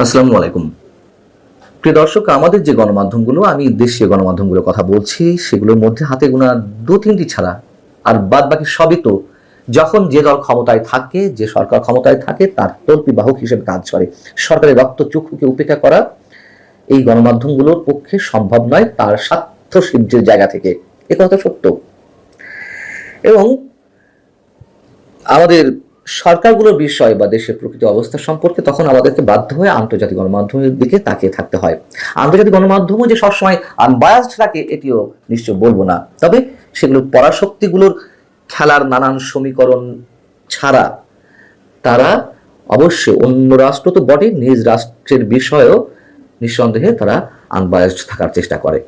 আসসালামু আলাইকুম। প্রিয় দর্শক, আমাদের যে গণমাধ্যমগুলো, আমি দেশীয় গণমাধ্যমগুলোর কথা বলছি, সেগুলোর মধ্যে হাতে গোনা দু তিনটি ছাড়া আর বাদ বাকি সবই তো যখন যে দল ক্ষমতায় থাকে, যে সরকার ক্ষমতায় থাকে, তার তল্পি বাহক হিসেবে কাজ করে। সরকারের রক্তচক্ষুকে উপেক্ষা করা এই গণমাধ্যমগুলোর পক্ষে সম্ভব নয়, তার স্বার্থ সিদ্ধির জায়গা থেকে। এ কথা সত্য। এবং আমাদের সরকারগুলোর বিষয় বা দেশের প্রকৃত অবস্থা সম্পর্কে তখন আমাদেরকে বাধ্য হয়ে আন্তর্জাতিক গণমাধ্যমের দিকে তাকিয়ে থাকতে হয়। আন্তর্জাতিক গণমাধ্যমও যে সবসময় আনবায়াসড থাকে এটিও নিশ্চয় বলবো না, তবে সেগুলোর পরাশক্তিগুলোর খেলার নানান সমীকরণ ছাড়া তারা অবশ্যই অন্য রাষ্ট্র তো বটে, নিজ রাষ্ট্রের বিষয়েও নিঃসন্দেহে তারা আনবায়াসড থাকার চেষ্টা করে।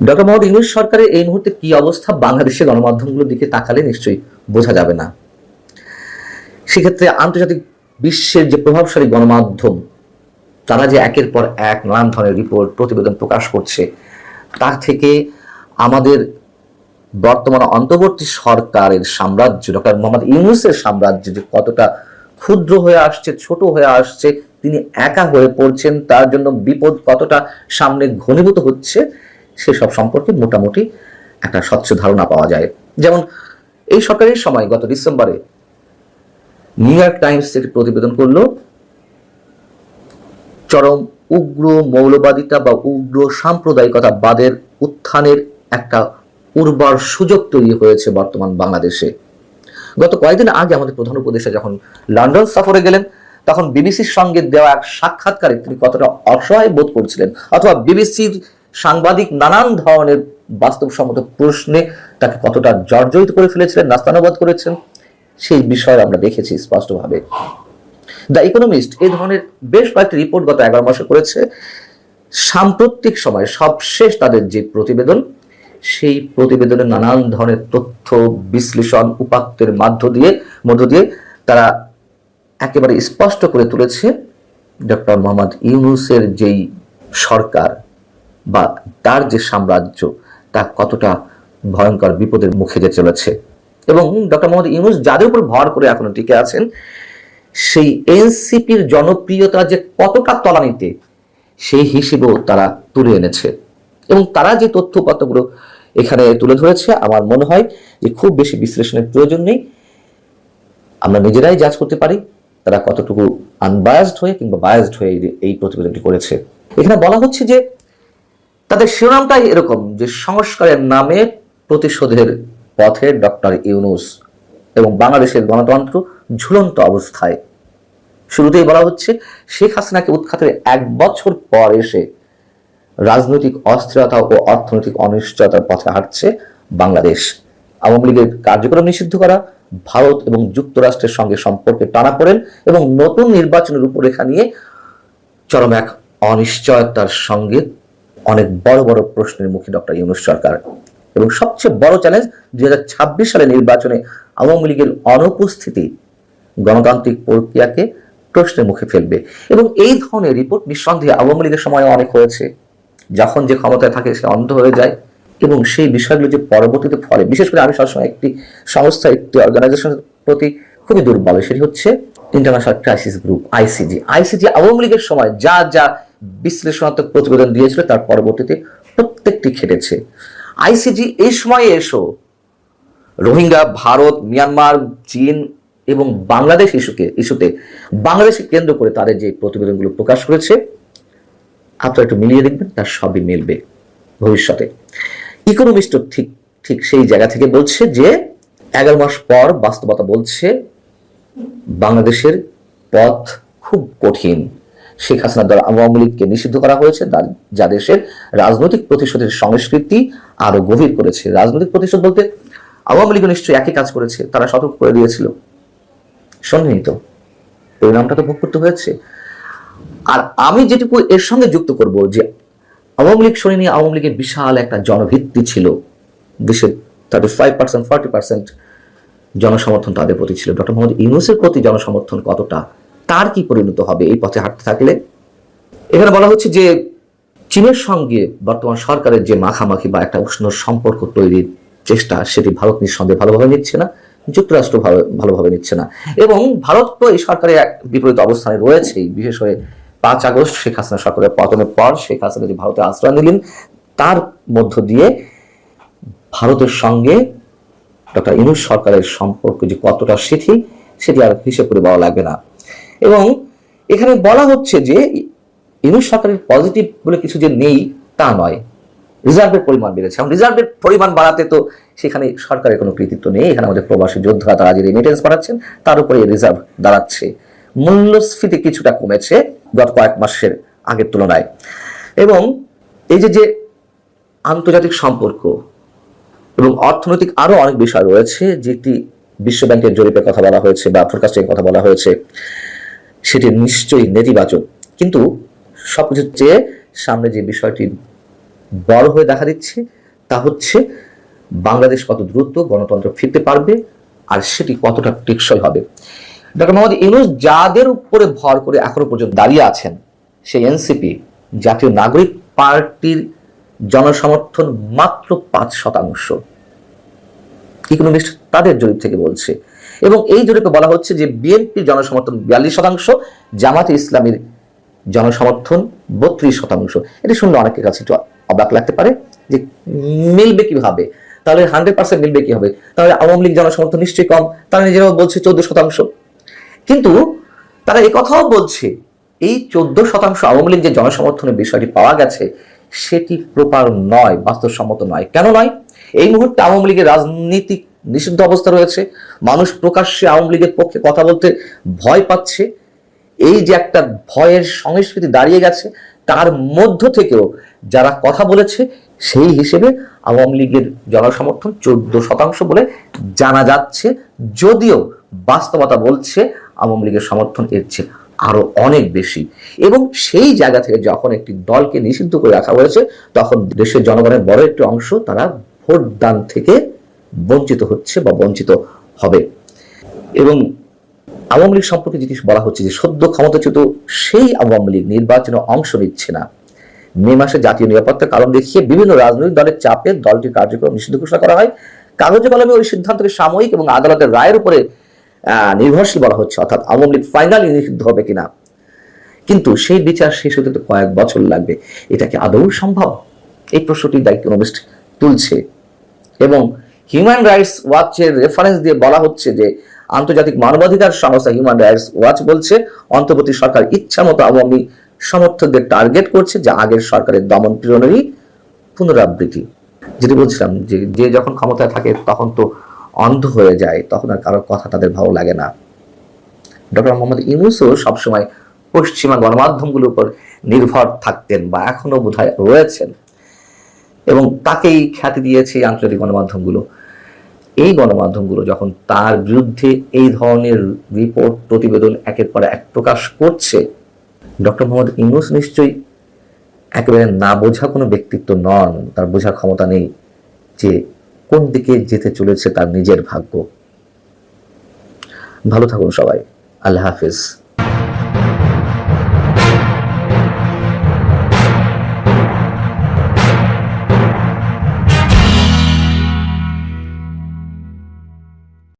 ডক্টর মোহাম্মদ ইউনূস সরকারের এই মুহূর্তে কি অবস্থা বাংলাদেশের গণমাধ্যমগুলোর দিকে তাকালে নিশ্চয়ই বোঝা যাবে না। সেক্ষেত্রে আন্তর্জাতিক বিশ্বের যে প্রভাবশালী গণমাধ্যম, তারা যে একের পর এক নানান ধরনের রিপোর্ট প্রতিবেদন প্রকাশ করছে, তার থেকে আমাদের বর্তমান অন্তর্বর্তী সরকারের সাম্রাজ্য, ডক্টর মোহাম্মদ ইউনূসের সাম্রাজ্য যে কতটা ক্ষুদ্র হয়ে আসছে, ছোট হয়ে আসছে, তিনি একা হয়ে পড়ছেন, তার জন্য বিপদ কতটা সামনে ঘনীভূত হচ্ছে, সেসব সম্পর্কে মোটামুটি একটা স্বচ্ছ ধারণা পাওয়া যায়। যেমন এই সরকারের সময় গত ডিসেম্বরে নিউ ইয়র্ক টাইমস একটি প্রতিবেদন করলো, চরম উগ্র মৌলবাদিতা বা উগ্র সাম্প্রদায়িকতা বাদের উত্থানের একটা উর্বর সুযোগ তৈরি হয়েছে বর্তমান বাংলাদেশে। গত কয়েকদিন আগে আমাদের প্রধান উপদেষ্টা যখন লন্ডন সফরে গেলেন, তখন বিবিসির সঙ্গে দেওয়া এক সাক্ষাৎকারে তিনি কতটা অসহায় বোধ করছিলেন, অথবা বিবিসির সাংবাদিক নানান ধরনের বাস্তবসম্মত প্রশ্নে তাকে কতটা জর্জরিত করে ফেলেছিলেন, নাস্তানুবাদ করেছেন, সেই বিষয়ে আমরা দেখেছি স্পষ্টভাবে। দ্য ইকোনমিস্ট এই ধরনের বেশ কয়েকটি রিপোর্ট গত 11 মাসে করেছে। সাম্প্রতিক সময় সবশেষ তাদের যে প্রতিবেদন, সেই প্রতিবেদনে নানান ধরনের তথ্য বিশ্লেষণ উপাত্তের মধ্য দিয়ে তারা একেবারে স্পষ্ট করে তুলেছে ডক্টর মোহাম্মদ ইউনূসের যেই সরকার বা তার যে সাম্রাজ্য, তা কতটা ভয়ঙ্কর বিপদের মুখে যে চলেছে। এবং ডক্টর মোহাম্মদ ইউনূস যাদের উপর ভর করে এখনো টিকে আছেন, সেই এনসিপির জনপ্রিয়তা যে কতটা তলানিতে, সেই হিসেবেও তারা তুলে এনেছে। এবং তারা যে তথ্যপত্রগুলো এখানে তুলে ধরেছে, আমার মনে হয় যে খুব বেশি বিশ্লেষণের প্রয়োজন নেই, আমরা নিজেরাই জাজ করতে পারি তারা কতটুকু আনবায়াসড হয়ে কিংবা বায়াসড হয়ে এই প্রতিবেদনটি করেছে। এখানে বলা হচ্ছে যে তাদের শিরোনামটাই এরকম, যে সংস্কারের নামে প্রতিশোধের পথে ডক্টর ইউনূস এবং বাংলাদেশের গণতন্ত্র ঝুলন্ত অবস্থায়। শুরুতেই বলা হচ্ছে শেখ হাসিনাকে উৎখাতের 1 বছর পর এসে রাজনৈতিক অস্থিরতা ও অর্থনৈতিক অনিশ্চয়তার পথে হাঁটছে বাংলাদেশ। আওয়ামী লীগের কার্যক্রম নিষিদ্ধ করা, ভারত এবং যুক্তরাষ্ট্রের সঙ্গে সম্পর্কে টানাপোড়েন এবং নতুন নির্বাচনের রূপরেখা নিয়ে চরম এক অনিশ্চয়তার সঙ্গে অনেক বড় বড় প্রশ্নের মুখে ডক্টর ইউনূস সরকার। এবং সবচেয়ে বড় চ্যালেঞ্জ 2026 সালে নির্বাচনে আওয়ামী লীগের অনুপস্থিতি গণতান্ত্রিক প্রক্রিয়াকে প্রশ্নের মুখে ফেলবে। এবং এই ধরনের রিপোর্ট নিঃসন্দেহে আওয়ামী লীগের সময় অনেক হয়েছে। যখন যে ক্ষমতায় থাকে সে অন্ধ হয়ে যায়, এবং সেই বিষয়গুলো যে পরবর্তীতে ফলে, বিশেষ করে আমি সবসময় একটি সংস্থা, একটি অর্গানাইজেশনের প্রতি খুবই দুর্বল, সেটি হচ্ছে international crisis group, ICG Awami লীগের সময় যা যা বিশ্লেষণাত্মক প্রতিবেদন দিয়েছিল তার পরবর্তীতে প্রত্যেকটি খেটেছে। আইসিজি এই সময়ে এসো রোহিঙ্গা, ভারত, মিয়ানমার, চীন এবং বাংলাদেশ ইস্যুতে বাংলাদেশকে কেন্দ্র করে তাদের যে প্রতিবেদনগুলো প্রকাশ করেছে, আপনারা একটু মিলিয়ে দেখবেন, তার সবই মিলবে ভবিষ্যতে। ইকোনমিস্ট ঠিক সেই জায়গা থেকে বলছে যে 11 মাস পর বাস্তবতা বলছে বাংলাদেশের পথ খুব কঠিন। শেখ হাসিনার দ্বারা আওয়ামী লীগকে নিষিদ্ধ করা হয়েছে, যা দেশের রাজনৈতিক প্রতিশোধের সংস্কৃতি আরো গভীর করেছে। রাজনৈতিক প্রতিশোধ বলতে আওয়ামী লীগ নিশ্চয়ই একই কাজ করেছে, তারা সতর্ক করে দিয়েছিল, সন্নিহিত পরিণামটা তো ভোগ করতে হয়েছে। আর আমি যেটুকু এর সঙ্গে যুক্ত করব, যে আওয়ামী লীগ শুনে নিয়ে আওয়ামী লীগের বিশাল একটা জনভিত্তি ছিল, দেশের 35% 40% জনসমর্থন তাদের প্রতি ছিল। ডক্টর মোহাম্মদ ইউনূসের প্রতি জনসমর্থন কতটা, তার কি পরিণত হবে এই পথে হাঁটতে থাকলে? এখানে বলা হচ্ছে যে চীনের সঙ্গে বর্তমান সরকারের যে মাখামাখি বা একটা উষ্ণ সম্পর্ক তৈরির চেষ্টা, সেটি ভারত নিঃসন্দেহে ভালোভাবে নিচ্ছে না, যুক্তরাষ্ট্র ভালোভাবে নিচ্ছে না। এবং ভারত তো এই সরকারের এক বিপরীত অবস্থানে রয়েছেই, বিশেষ করে 5 আগস্ট শেখ হাসিনা সরকারের পতনের পর শেখ হাসিনা যে ভারতে আশ্রয় নিলেন, তার মধ্য দিয়ে ভারতের সঙ্গে ডক্টর ইউনূস সরকারের সম্পর্ক যে কতটা শিথিল, সেটি আর হিসেব করে বলা লাগবে না। এবং এখানে বলা হচ্ছে যে ইউনূস সরকারের পজিটিভ বলে কিছু যে নেই তা নয়, রিজার্ভের পরিমাণ বেড়েছে। এবং রিজার্ভের পরিমাণ বাড়াতে তো সেখানে সরকারের কোনো কৃতিত্ব নেই। এখানে আমাদের প্রবাসী যোদ্ধারা তারা যে রেমিটেন্স পাঠাচ্ছেন তার উপরে রিজার্ভ দাঁড়াচ্ছে। মূল্যস্ফীতি কিছুটা কমেছে গত কয়েক মাসের আগের তুলনায়। এবং এই যে আন্তর্জাতিক সম্পর্ক এবং অর্থনৈতিক আরো অনেক বিষয় রয়েছে, যেটি বিশ্ব ব্যাংকের জরিপের কথা বলা হয়েছে বা ফোরকাস্টিং কথা বলা হয়েছে, সেটি নিশ্চয়ই নেতিবাচক। কিন্তু সবকিছুর চেয়ে সামনে যে বিষয়টি বড় হয়ে দেখা দিচ্ছে তা হচ্ছে বাংলাদেশ কত দ্রুত গণতন্ত্র ফিরতে পারবে আর সেটি কতটা টেকসই হবে। ডক্টর মোহাম্মদ ইউনূস যাদের উপরে ভর করে এখনো পর্যন্ত দাঁড়িয়ে আছেন, সেই এনসিপি জাতীয় নাগরিক পার্টির জনসমর্থন মাত্র 5%। ইকোনমিস্ট তাদের জরিপ থেকে বলছে। এবং এই জরিপে বলা হচ্ছে যে বিএনপির জনসমর্থন 42%, জামাতে ইসলামীর জনসমর্থন 32%। এটি শুনলে অনেকের কাছে একটু অবাক লাগতে পারে যে মিলবে কিভাবে, তাহলে 100% মিলবে কি হবে, তাহলে আওয়ামী লীগ জনসমর্থন নিশ্চয়ই কম। তারা নিজেরাও বলছে 14%। কিন্তু তারা এই কথাও বলছে এই 14% আওয়ামী লীগ যে জনসমর্থনের বিষয়টি পাওয়া গেছে সেটি প্রপার নয়, বাস্তবসম্মত নয়। কেন নয়? এই মুহূর্তে আওয়ামী লীগের রাজনীতিক নিষিদ্ধ অবস্থা রয়েছে, মানুষ প্রকাশ্যে আওয়ামী লীগের পক্ষে কথা বলতে ভয় পাচ্ছে। এই যে একটা ভয়ের সংস্কৃতি দাঁড়িয়ে গেছে, তার মধ্য থেকেও যারা কথা বলেছে সেই হিসেবে আওয়ামী লীগের জনসমর্থন 14% বলে জানা যাচ্ছে, যদিও বাস্তবতা বলছে আওয়ামী লীগের সমর্থন এর চেয়ে আরো অনেক বেশি। এবং সেই জায়গা থেকে যখন একটি দলকে নিষিদ্ধ করে রাখা হয়েছে, তখন দেশের জনগণের বড় একটি অংশ তারা ভোট দান থেকে বঞ্চিত হচ্ছে বা বঞ্চিত হবে। এবং আওয়ামী লীগ সম্পর্কে যেটি বলা হচ্ছে যে সদ্য ক্ষমতাচ্যুত সেই আওয়ামী লীগ নির্বাচনে অংশ নিচ্ছে না। মে মাসে জাতীয় নিরাপত্তার কারণ দেখিয়ে বিভিন্ন রাজনৈতিক দলের চাপে দলটির কার্যক্রম নিষিদ্ধ ঘোষণা করা হয়। কাগজে কলমে ওই সিদ্ধান্তকে সাময়িক এবং আদালতের রায়ের উপরে নির্ভরশীল বলা হচ্ছে, অর্থাৎ আওয়ামী লীগ ফাইনালি নিষিদ্ধ হবে কিনা। কিন্তু সেই বিচার শেষ হতে তো কয়েক বছর লাগবে। এটা কি আদৌ সম্ভব? এই প্রশ্নটি দ্য ইকোনমিস্ট তুলছে। এবং হিউম্যান রাইটস ওয়াচের রেফারেন্স দিয়ে বলা হচ্ছে যে আন্তর্জাতিক মানবাধিকার সংস্থা হিউম্যান রাইটস ওয়াচ বলছে অন্তর্বর্তী সরকার ইচ্ছা মতো আওয়ামী সমর্থকদের টার্গেট করছে, যা আগের সরকারের দমন পীড়নেরই পুনরাবৃত্তি। যেটি বলছিলাম যে যখন ক্ষমতায় থাকে তখন তো অন্ধ হয়ে যায়, তখন আর কারোর কথা তাদের ভালো লাগে না। ডক্টর মোহাম্মদ ইউনূসও সবসময় পশ্চিমা গণমাধ্যমগুলোর উপর নির্ভর থাকতেন বা এখনো বোধহয় রয়েছেন, এবং তাকেই খ্যাতি দিয়েছে এই আন্তর্জাতিক গণমাধ্যমগুলো। এই গণমাধ্যমগুলো যখন তার বিরুদ্ধে এই ধরনের রিপোর্ট প্রতিবেদন একের পর এক প্রকাশ করছে, ডক্টর মোহাম্মদ ইউনূস নিশ্চয়ই একেবারে না বোঝা কোনো ব্যক্তিত্ব নন। তার বোঝার ক্ষমতা নেই যে কোন দিকে যেতে চলেছে তার নিজের ভাগ্য। ভালো থাকুন সবাই। আল্লাহ হাফিজ।